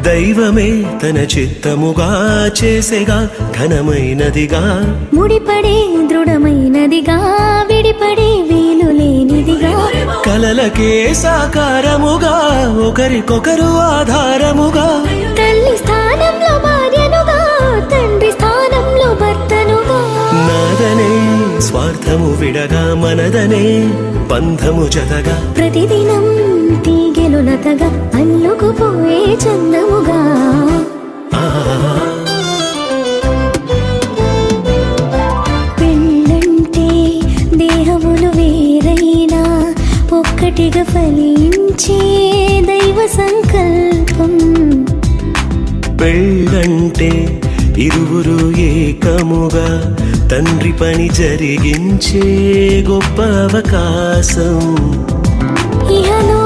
దైవమే తన చిత్తముగా చేసేగా ఘనమైనదిగా ముడిపడే దృఢమైనదిగా విడిపడే వీలు లేనిదిగా కలలకే సాకారముగా ఒకరికొకరు ఆధారముగా తల్లి స్థానంలో భార్యనుగా తండ్రి స్థానంలో భర్తనుగా నాదనే స్వార్థము విడగా మనదనే బంధము జతగా ప్రతిదినం తీగెలు లతగా అల్లుకుపోయే చందముగా పెళ్ళంటే దేహములు వేరైనా ఒక్కటిగా ఫలించే దైవ సంకల్పం పెళ్ళంటే ఇరువురు ఏకముగా తండ్రి పని జరిగించే గొప్ప అవకాశం ఇహలో